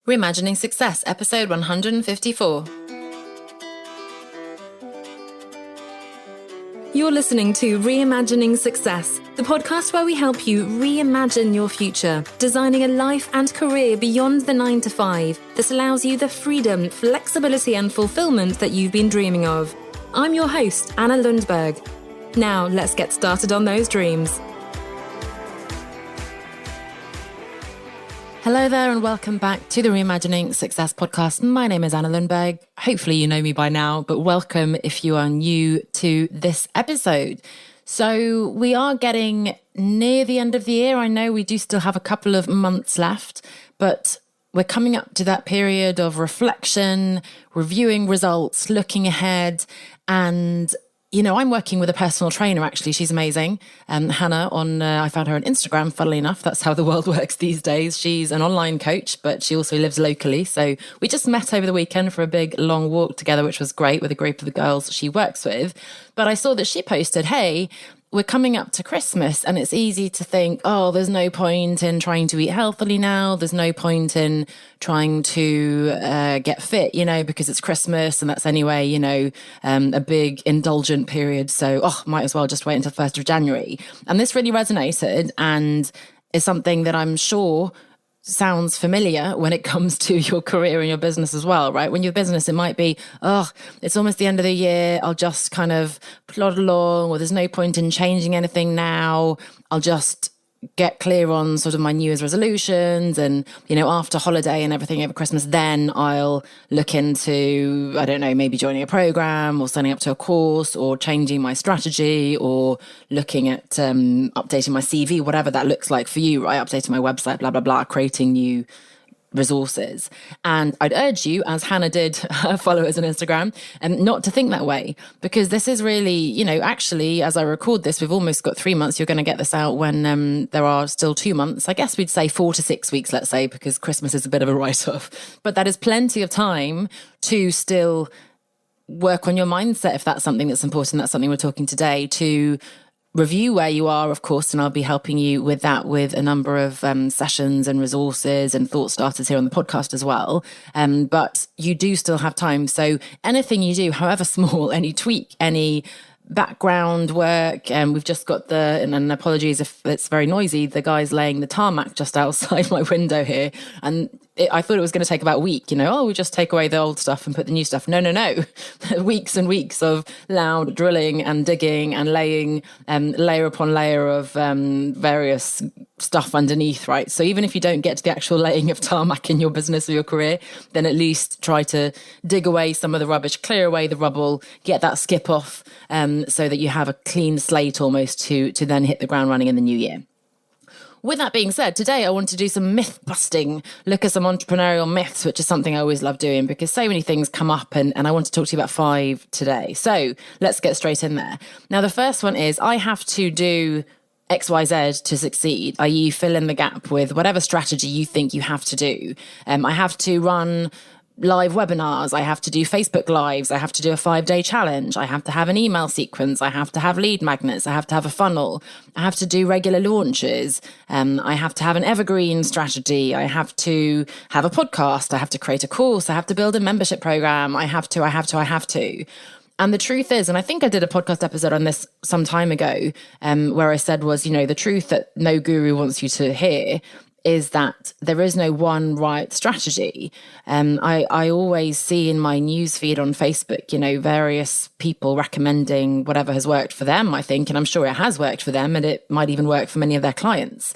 Reimagining Success, episode 154. You're listening to Reimagining Success, the podcast where we help you reimagine your future, designing a life and career beyond the 9 to 5 that allows you the freedom, flexibility and fulfillment that you've been dreaming of. I'm your host, Anna Lundberg. Now, let's get started on those dreams. Hello there and welcome back to the Reimagining Success podcast. My name is Anna Lundberg. Hopefully you know me by now, but welcome if you are new to this episode. So we are getting near the end of the year. I know we do still have a couple of months left, but we're coming up to that period of reflection, reviewing results, looking ahead, and I'm working with a personal trainer, actually. She's amazing. Hannah, I found her on Instagram, funnily enough. That's how the world works these days. She's an online coach, but she also lives locally. So we just met over the weekend for a big, long walk together, which was great with a group of the girls she works with. But I saw that she posted, hey, we're coming up to Christmas and it's easy to think, oh, there's no point in trying to eat healthily now. There's no point in trying to get fit, because it's Christmas and that's anyway, a big indulgent period. So, might as well just wait until 1st of January. And this really resonated and is something that I'm sure sounds familiar when it comes to your career and your business as well, right? When your business, it might be, it's almost the end of the year. I'll just kind of plod along, or there's no point in changing anything now. I'll just get clear on sort of my New Year's resolutions and, after holiday and everything over Christmas, then I'll look into, maybe joining a program or signing up to a course or changing my strategy or looking at updating my CV, whatever that looks like for you, right? Updating my website, blah, blah, blah, creating new resources. And I'd urge you, as Hannah did, her followers on Instagram, not to think that way, because this is really, actually, as I record this, we've almost got 3 months. You're going to get this out when there are still 2 months. I guess we'd say 4 to 6 weeks, let's say, because Christmas is a bit of a write-off. But that is plenty of time to still work on your mindset, if that's something that's important. That's something we're talking today, to review where you are, of course, and I'll be helping you with that with a number of sessions and resources and thought starters here on the podcast as well. But you do still have time. So anything you do, however small, any tweak, any background work, and we've just got and apologies if it's very noisy, the guy's laying the tarmac just outside my window here. And I thought it was going to take about a week, we just take away the old stuff and put the new stuff. No. Weeks and weeks of loud drilling and digging and laying layer upon layer of various stuff underneath, right? So even if you don't get to the actual laying of tarmac in your business or your career, then at least try to dig away some of the rubbish, clear away the rubble, get that skip off so that you have a clean slate almost to then hit the ground running in the new year. With that being said, today I want to do some myth busting, look at some entrepreneurial myths, which is something I always love doing because so many things come up and I want to talk to you about 5 today. So let's get straight in there. Now, the first one is I have to do XYZ to succeed, i.e. fill in the gap with whatever strategy you think you have to do. I have to run live webinars, I have to do Facebook Lives, I have to do a 5-day challenge, I have to have an email sequence, I have to have lead magnets, I have to have a funnel, I have to do regular launches, I have to have an evergreen strategy, I have to have a podcast, I have to create a course, I have to build a membership program, I have to. And the truth is, and I think I did a podcast episode on this some time ago, where I said was, the truth that no guru wants you to hear is that there is no one right strategy. I always see in my newsfeed on Facebook, various people recommending whatever has worked for them, I think, and I'm sure it has worked for them and it might even work for many of their clients.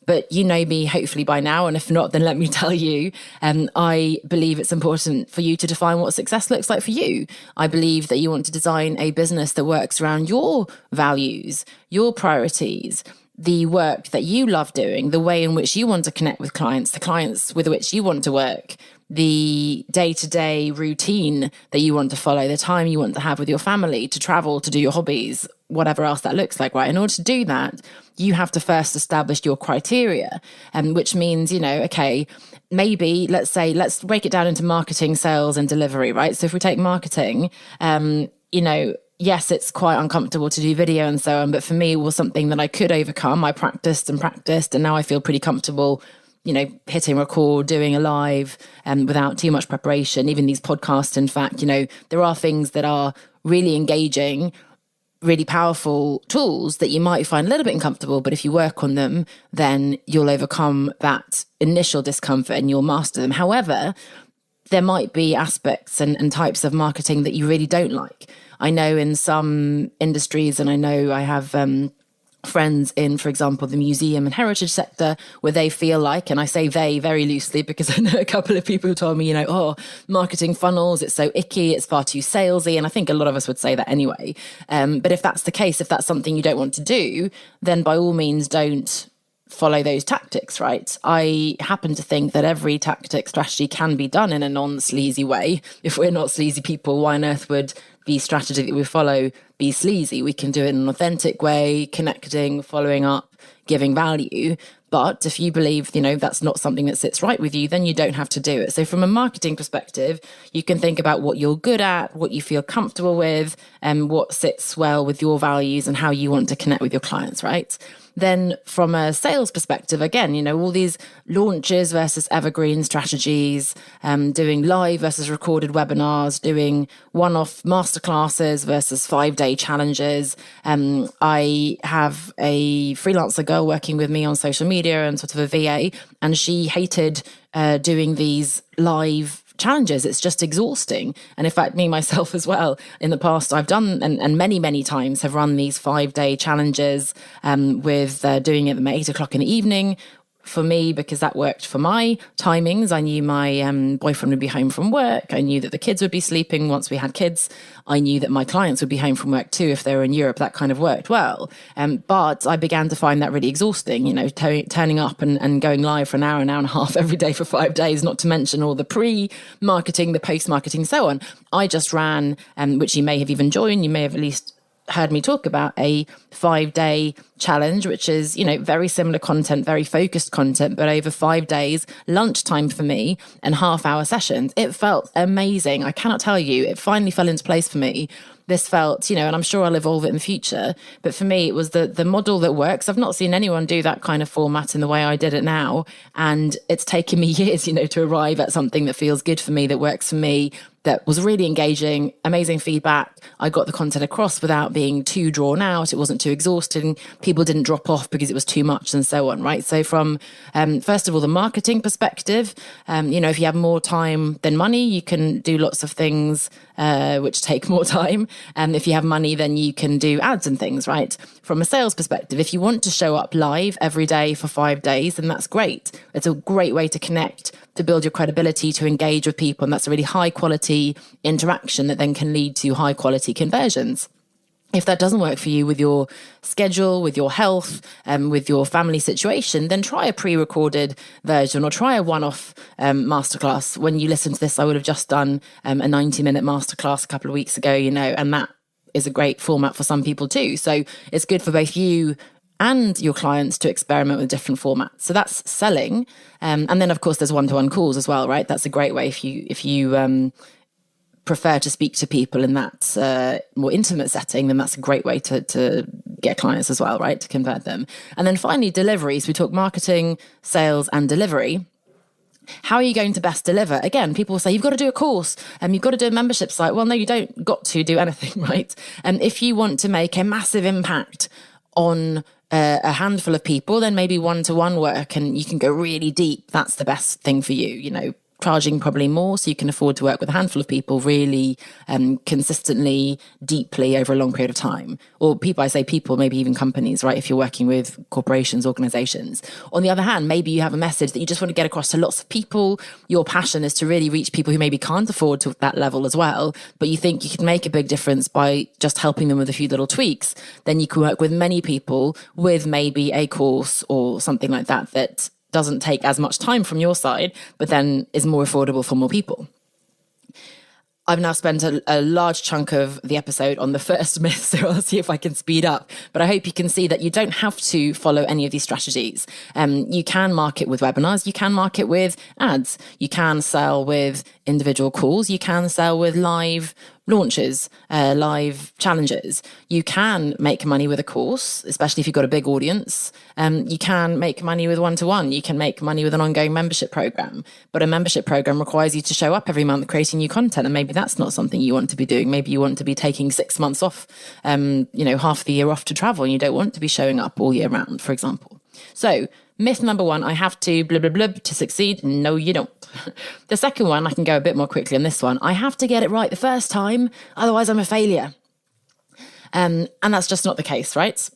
But you know me hopefully by now, and if not, then let me tell you, I believe it's important for you to define what success looks like for you. I believe that you want to design a business that works around your values, your priorities, the work that you love doing, the way in which you want to connect with clients, the clients with which you want to work, the day-to-day routine that you want to follow, the time you want to have with your family, to travel, to do your hobbies, whatever else that looks like, right? In order to do that, you have to first establish your criteria, which means, okay, maybe let's break it down into marketing, sales and delivery, right? So if we take marketing, yes, it's quite uncomfortable to do video and so on, but for me, it was something that I could overcome. I practiced, and now I feel pretty comfortable hitting record, doing a live without too much preparation. Even these podcasts, in fact, there are things that are really engaging, really powerful tools that you might find a little bit uncomfortable, but if you work on them, then you'll overcome that initial discomfort and you'll master them. However, there might be aspects and types of marketing that you really don't like. I know in some industries, and I know I have friends in, for example, the museum and heritage sector, where they feel like, and I say they very loosely because I know a couple of people who told me, marketing funnels, it's so icky, it's far too salesy. And I think a lot of us would say that anyway. But if that's the case, if that's something you don't want to do, then by all means don't follow those tactics, right? I happen to think that every tactic strategy can be done in a non-sleazy way. If we're not sleazy people, why on earth would the strategy that we follow be sleazy? We can do it in an authentic way, connecting, following up, giving value. But if you believe, that's not something that sits right with you, then you don't have to do it. So from a marketing perspective, you can think about what you're good at, what you feel comfortable with, and what sits well with your values and how you want to connect with your clients, right? Then from a sales perspective, again, all these launches versus evergreen strategies, doing live versus recorded webinars, doing one-off masterclasses versus 5-day challenges. I have a freelancer girl working with me on social media and sort of a VA, and she hated doing these live challenges. It's just exhausting. And in fact, me myself as well, in the past, I've done and many times have run these 5-day challenges with doing it at 8 o'clock in the evening. For me, because that worked for my timings. I knew my boyfriend would be home from work. I knew that the kids would be sleeping once we had kids. I knew that my clients would be home from work too if they were in Europe. That kind of worked well. But I began to find that really exhausting, turning up and going live for an hour and a half every day for 5 days, not to mention all the pre-marketing, the post-marketing, so on. I just ran, which you may have even joined, you may have at least heard me talk about, a 5-day challenge, which is, very similar content, very focused content, but over 5 days, lunchtime for me and half-hour sessions. It felt amazing. I cannot tell you, it finally fell into place for me. This felt, and I'm sure I'll evolve it in the future. But for me, it was the model that works. I've not seen anyone do that kind of format in the way I did it now. And it's taken me years, to arrive at something that feels good for me, that works for me, that was really engaging, amazing feedback. I got the content across without being too drawn out. It wasn't too exhausting. People didn't drop off because it was too much and so on, right? So from, first of all, the marketing perspective, if you have more time than money, you can do lots of things which take more time. If you have money, then you can do ads and things, right? From a sales perspective, if you want to show up live every day for 5 days, then that's great. It's a great way to connect, to build your credibility, to engage with people. And that's a really high quality interaction that then can lead to high quality conversions. If that doesn't work for you with your schedule, with your health, with your family situation, then try a pre-recorded version or try a one-off masterclass. When you listen to this, I would have just done a 90-minute masterclass a couple of weeks ago, and that is a great format for some people too. So it's good for both you and your clients to experiment with different formats. So that's selling. And then, of course, there's one-to-one calls as well, right? That's a great way if you prefer to speak to people in that more intimate setting, then that's a great way to get clients as well, right? To convert them. And then finally, delivery. So we talk marketing, sales, and delivery. How are you going to best deliver? Again, people will say, you've got to do a course and you've got to do a membership site. Well, no, you don't got to do anything, right? And if you want to make a massive impact on a handful of people, then maybe one-to-one work and you can go really deep. That's the best thing for you, charging probably more so you can afford to work with a handful of people really consistently, deeply over a long period of time. Or people, I say people, maybe even companies, right? If you're working with corporations, organizations. On the other hand, maybe you have a message that you just want to get across to lots of people. Your passion is to really reach people who maybe can't afford to that level as well, but you think you can make a big difference by just helping them with a few little tweaks. Then you can work with many people with maybe a course or something like that doesn't take as much time from your side, but then is more affordable for more people. I've now spent a large chunk of the episode on the first myth, so I'll see if I can speed up. But I hope you can see that you don't have to follow any of these strategies. You can market with webinars. You can market with ads. You can sell with individual calls. You can sell with live launches, live challenges. You can make money with a course, especially if you've got a big audience. You can make money with one-to-one. You can make money with an ongoing membership program. But a membership program requires you to show up every month creating new content. And maybe that's not something you want to be doing. Maybe you want to be taking 6 months off, half the year off to travel, and you don't want to be showing up all year round, for example. So myth number one, I have to blah, blah, blah to succeed. No, you don't. The second one, I can go a bit more quickly on this one. I have to get it right the first time, otherwise I'm a failure. And that's just not the case, right?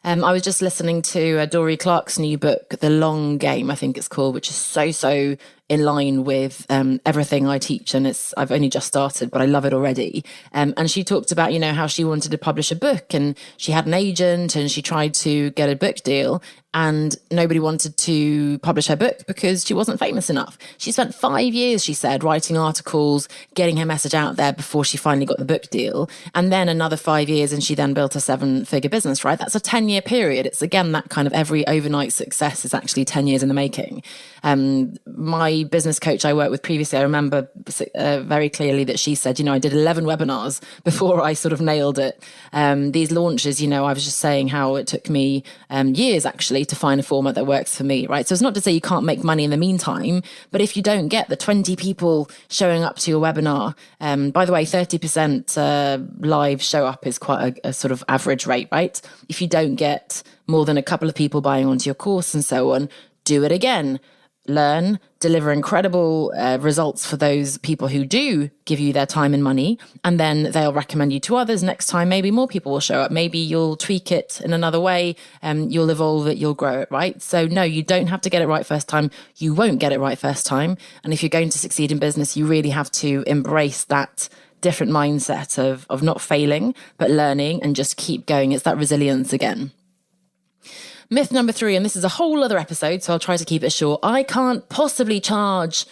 I was just listening to Dory Clark's new book, The Long Game, I think it's called, which is so in line with everything I teach. And I've only just started, but I love it already. And she talked about, how she wanted to publish a book, and she had an agent and she tried to get a book deal, and nobody wanted to publish her book because she wasn't famous enough. She spent 5 years, she said, writing articles, getting her message out there before she finally got the book deal. And then another 5 years, and she then built a 7-figure business, right? That's a 10-year period. It's again, that kind of every overnight success is actually 10 years in the making. My business coach I worked with previously, I remember very clearly that she said, I did 11 webinars before I sort of nailed it. These launches, I was just saying how it took me years actually to find a format that works for me, right? So it's not to say you can't make money in the meantime, but if you don't get the 20 people showing up to your webinar, by the way, 30% live show up is quite a sort of average rate, right? If you don't get more than a couple of people buying onto your course and so on, do it again. Learn, deliver incredible results for those people who do give you their time and money, and then they'll recommend you to others. Next time, maybe more people will show up. Maybe you'll tweak it in another way, you'll evolve it, you'll grow it, right? So no, you don't have to get it right first time. You won't get it right first time. And if you're going to succeed in business, you really have to embrace that different mindset of not failing, but learning and just keep going. It's that resilience again. Myth number 3, and this is a whole other episode, so I'll try to keep it short. I can't possibly charge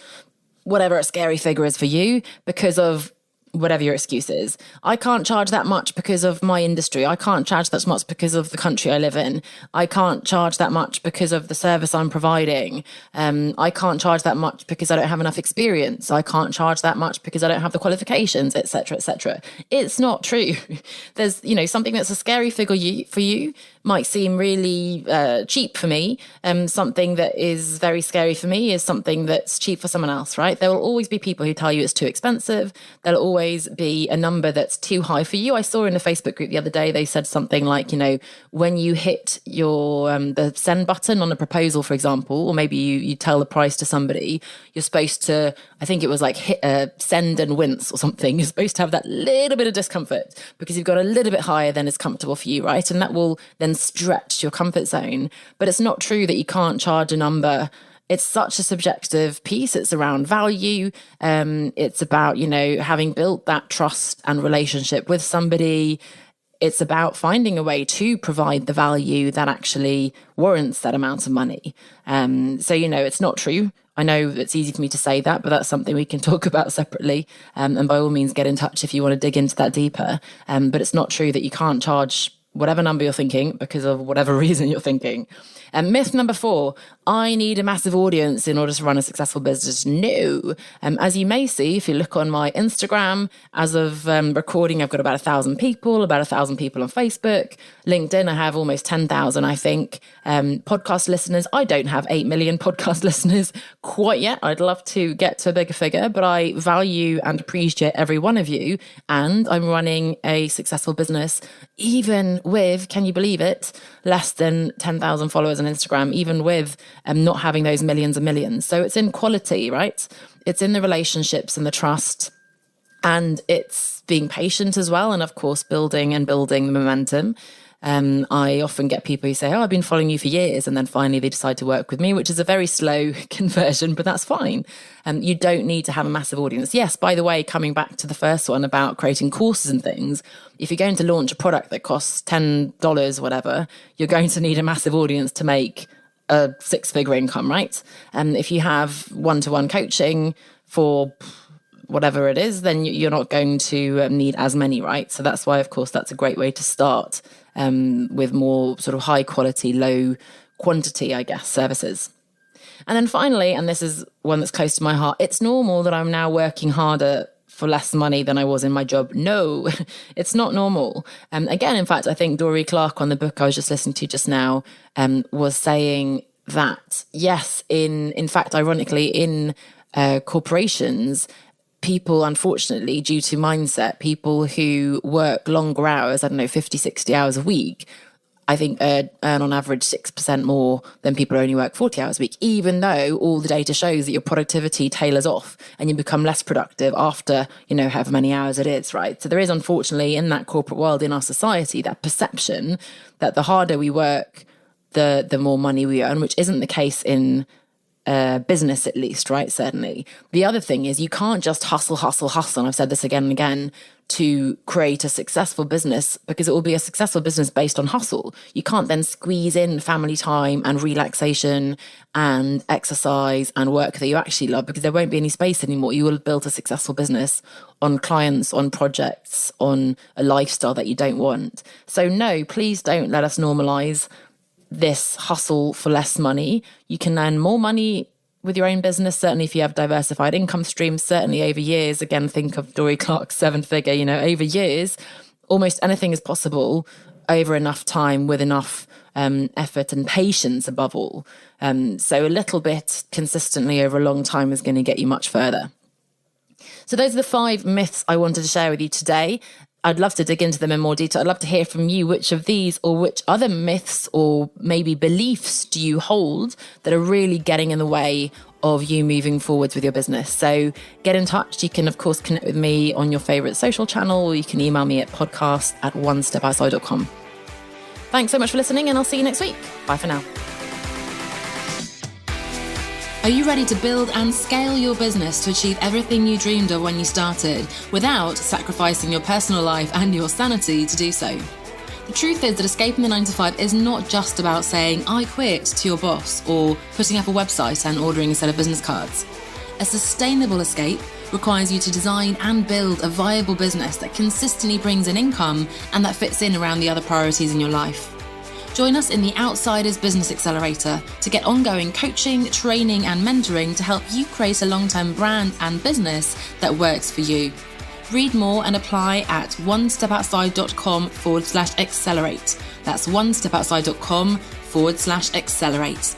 whatever a scary figure is for you because of whatever your excuse is. I can't charge that much because of my industry. I can't charge that much because of the country I live in. I can't charge that much because of the service I'm providing. I can't charge that much because I don't have enough experience. I can't charge that much because I don't have the qualifications, etc., etc. It's not true. There's, something that's a scary figure for you might seem really cheap for me. Something that is very scary for me is something that's cheap for someone else, right? There will always be people who tell you it's too expensive. There'll always be a number that's too high for you. I saw in a Facebook group the other day, they said something like, when you hit your the send button on a proposal, for example, or maybe you tell the price to somebody, you're supposed to, I think it was like hit send and wince or something. You're supposed to have that little bit of discomfort because you've got a little bit higher than is comfortable for you, right? And that will then stretch your comfort zone. But it's not true that you can't charge a number. It's such a subjective piece. It's around value. It's about, having built that trust and relationship with somebody. It's about finding a way to provide the value that actually warrants that amount of money. So, it's not true. I know it's easy for me to say that, but that's something we can talk about separately. And by all means, get in touch if you want to dig into that deeper. But it's not true that you can't charge whatever number you're thinking because of whatever reason you're thinking. And myth number 4, I need a massive audience in order to run a successful business. No. As you may see, if you look on my Instagram, as of recording, I've got about 1,000 people, about 1,000 people on Facebook. LinkedIn, I have almost 10,000, I think. Podcast listeners, I don't have 8 million podcast listeners quite yet. I'd love to get to a bigger figure, but I value and appreciate every one of you. And I'm running a successful business, even with, can you believe it, less than 10,000 followers on Instagram, even with not having those millions and millions. So it's in quality, right? It's in the relationships and the trust, and it's being patient as well. And of course, building the momentum. I often get people who say, I've been following you for years. And then finally they decide to work with me, which is a very slow conversion, but that's fine. You don't need to have a massive audience. Yes, by the way, coming back to the first one about creating courses and things, if you're going to launch a product that costs $10, whatever, you're going to need a massive audience to make a 6-figure income, right? And if you have one-to-one coaching for whatever it is, then you're not going to need as many, right? So that's why, of course, that's a great way to start with more sort of high quality, low quantity, I guess, services. And then finally, and this is one that's close to my heart, it's normal that I'm now working harder for less money than I was in my job. No, it's not normal. Again, in fact, I think Dory Clark on the book I was just listening to just now was saying that, yes, in fact, ironically, in corporations, people, unfortunately, due to mindset, people who work longer hours, 50, 60 hours a week, I think earn on average 6% more than people who only work 40 hours a week, even though all the data shows that your productivity tailors off and you become less productive after, however many hours it is, right? So there is, unfortunately, in that corporate world, in our society, that perception that the harder we work, the more money we earn, which isn't the case in business, at least, right? Certainly. The other thing is you can't just hustle. And I've said this again and again, to create a successful business, because it will be a successful business based on hustle. You can't then squeeze in family time and relaxation and exercise and work that you actually love, because there won't be any space anymore. You will build a successful business on clients, on projects, on a lifestyle that you don't want. So no, please don't let us normalize this hustle for less money. You can earn more money with your own business, certainly if you have diversified income streams, certainly over years. Again, think of Dory Clark's 7-figure, over years, almost anything is possible over enough time with enough effort and patience above all. So a little bit consistently over a long time is going to get you much further. So those are the 5 myths I wanted to share with you today. I'd love to dig into them in more detail. I'd love to hear from you which of these or which other myths or maybe beliefs do you hold that are really getting in the way of you moving forwards with your business. So get in touch. You can, of course, connect with me on your favorite social channel, or you can email me at podcast@onestepoutside.com. Thanks so much for listening, and I'll see you next week. Bye for now. Are you ready to build and scale your business to achieve everything you dreamed of when you started, without sacrificing your personal life and your sanity to do so? The truth is that escaping the 9-to-5 is not just about saying, I quit, to your boss, or putting up a website and ordering a set of business cards. A sustainable escape requires you to design and build a viable business that consistently brings in income and that fits in around the other priorities in your life. Join us in the Outsiders Business Accelerator to get ongoing coaching, training, and mentoring to help you create a long-term brand and business that works for you. Read more and apply at onestepoutside.com/accelerate. That's onestepoutside.com/accelerate.